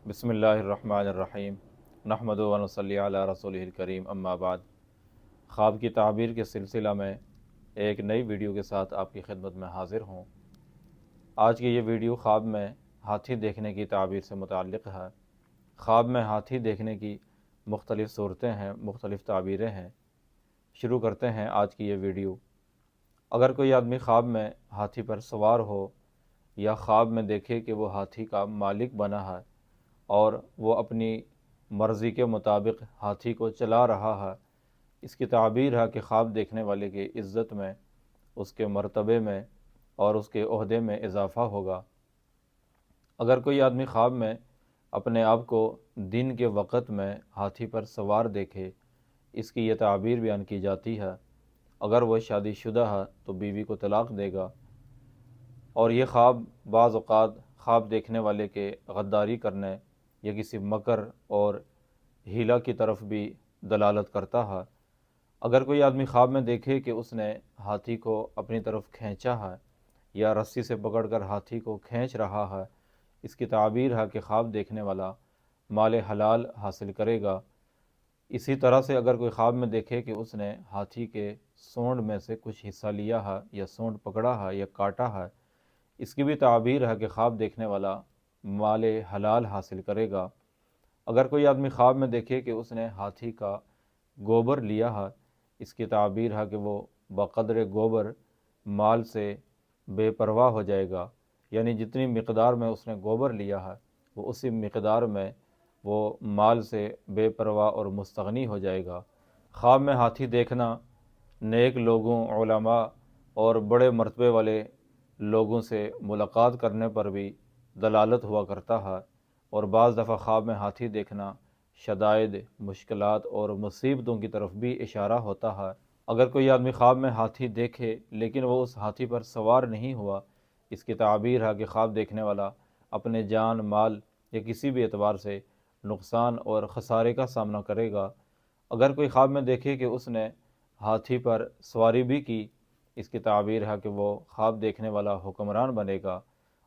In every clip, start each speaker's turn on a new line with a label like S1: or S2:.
S1: بسم اللہ الرحمن الرحیم نحمد و نصلی علی رسولہ الکریم اما بعد۔ خواب کی تعبیر کے سلسلہ میں ایک نئی ویڈیو کے ساتھ آپ کی خدمت میں حاضر ہوں۔ آج کی یہ ویڈیو خواب میں ہاتھی دیکھنے کی تعبیر سے متعلق ہے۔ خواب میں ہاتھی دیکھنے کی مختلف صورتیں ہیں، مختلف تعبیریں ہیں۔ شروع کرتے ہیں آج کی یہ ویڈیو۔ اگر کوئی آدمی خواب میں ہاتھی پر سوار ہو یا خواب میں دیکھے کہ وہ ہاتھی کا مالک بنا ہے اور وہ اپنی مرضی کے مطابق ہاتھی کو چلا رہا ہے، اس کی تعبیر ہے کہ خواب دیکھنے والے کی عزت میں، اس کے مرتبے میں اور اس کے عہدے میں اضافہ ہوگا۔ اگر کوئی آدمی خواب میں اپنے آپ کو دن کے وقت میں ہاتھی پر سوار دیکھے، اس کی یہ تعبیر بیان کی جاتی ہے۔ اگر وہ شادی شدہ ہے تو بیوی کو طلاق دے گا، اور یہ خواب بعض اوقات خواب دیکھنے والے کے غداری کرنے یا کسی مکر اور ہیلا کی طرف بھی دلالت کرتا ہے۔ اگر کوئی آدمی خواب میں دیکھے کہ اس نے ہاتھی کو اپنی طرف کھینچا ہے یا رسی سے پکڑ کر ہاتھی کو کھینچ رہا ہے، اس کی تعبیر ہے کہ خواب دیکھنے والا مال حلال حاصل کرے گا۔ اسی طرح سے اگر کوئی خواب میں دیکھے کہ اس نے ہاتھی کے سونڈ میں سے کچھ حصہ لیا ہے یا سونڈ پکڑا ہے یا کاٹا ہے، اس کی بھی تعبیر ہے کہ خواب دیکھنے والا مال حلال حاصل کرے گا۔ اگر کوئی آدمی خواب میں دیکھے کہ اس نے ہاتھی کا گوبر لیا ہے، اس کی تعبیر ہے کہ وہ بقدر گوبر مال سے بے پرواہ ہو جائے گا، یعنی جتنی مقدار میں اس نے گوبر لیا ہے وہ اسی مقدار میں وہ مال سے بے پرواہ اور مستغنی ہو جائے گا۔ خواب میں ہاتھی دیکھنا نیک لوگوں، علماء اور بڑے مرتبے والے لوگوں سے ملاقات کرنے پر بھی دلالت ہوا کرتا ہے، اور بعض دفعہ خواب میں ہاتھی دیکھنا شدائد، مشکلات اور مصیبتوں کی طرف بھی اشارہ ہوتا ہے۔ اگر کوئی آدمی خواب میں ہاتھی دیکھے لیکن وہ اس ہاتھی پر سوار نہیں ہوا، اس کی تعبیر ہے کہ خواب دیکھنے والا اپنے جان، مال یا کسی بھی اعتبار سے نقصان اور خسارے کا سامنا کرے گا۔ اگر کوئی خواب میں دیکھے کہ اس نے ہاتھی پر سواری بھی کی، اس کی تعبیر ہے کہ وہ خواب دیکھنے والا حکمران بنے گا۔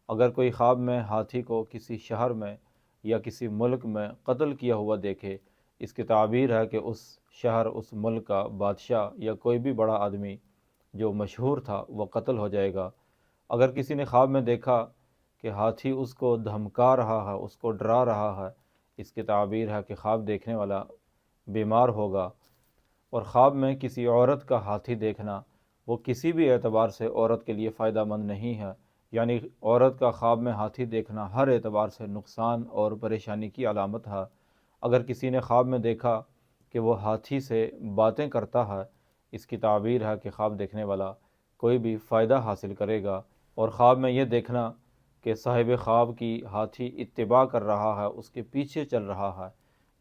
S1: اگر کوئی خواب میں ہاتھی کو کسی شہر میں یا کسی ملک میں قتل کیا ہوا دیکھے، اس کی تعبیر ہے کہ اس شہر، اس ملک کا بادشاہ یا کوئی بھی بڑا آدمی جو مشہور تھا وہ قتل ہو جائے گا۔ اگر کسی نے خواب میں دیکھا کہ ہاتھی اس کو دھمکا رہا ہے، اس کو ڈرا رہا ہے، اس کی تعبیر ہے کہ خواب دیکھنے والا بیمار ہوگا۔ اور خواب میں کسی عورت کا ہاتھی دیکھنا وہ کسی بھی اعتبار سے عورت کے لیے فائدہ مند نہیں ہے، یعنی عورت کا خواب میں ہاتھی دیکھنا ہر اعتبار سے نقصان اور پریشانی کی علامت ہے۔ اگر کسی نے خواب میں دیکھا کہ وہ ہاتھی سے باتیں کرتا ہے، اس کی تعبیر ہے کہ خواب دیکھنے والا کوئی بھی فائدہ حاصل کرے گا۔ اور خواب میں یہ دیکھنا کہ صاحب خواب کی ہاتھی اتباع کر رہا ہے، اس کے پیچھے چل رہا ہے،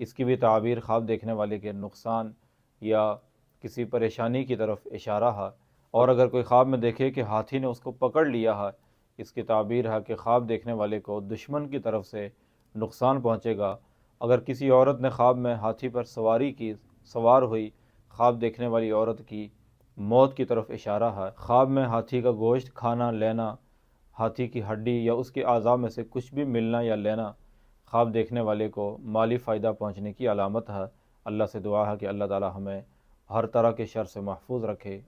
S1: اس کی بھی تعبیر خواب دیکھنے والے کے نقصان یا کسی پریشانی کی طرف اشارہ ہے۔ اور اگر کوئی خواب میں دیکھے کہ ہاتھی نے اس کو پکڑ لیا ہے، اس کی تعبیر ہے کہ خواب دیکھنے والے کو دشمن کی طرف سے نقصان پہنچے گا۔ اگر کسی عورت نے خواب میں ہاتھی پر سوار ہوئی، خواب دیکھنے والی عورت کی موت کی طرف اشارہ ہے۔ خواب میں ہاتھی کا گوشت کھانا، لینا، ہاتھی کی ہڈی یا اس کے اعضاء میں سے کچھ بھی ملنا یا لینا خواب دیکھنے والے کو مالی فائدہ پہنچنے کی علامت ہے۔ اللہ سے دعا ہے کہ اللہ تعالی ہمیں ہر طرح کے شر سے محفوظ رکھے۔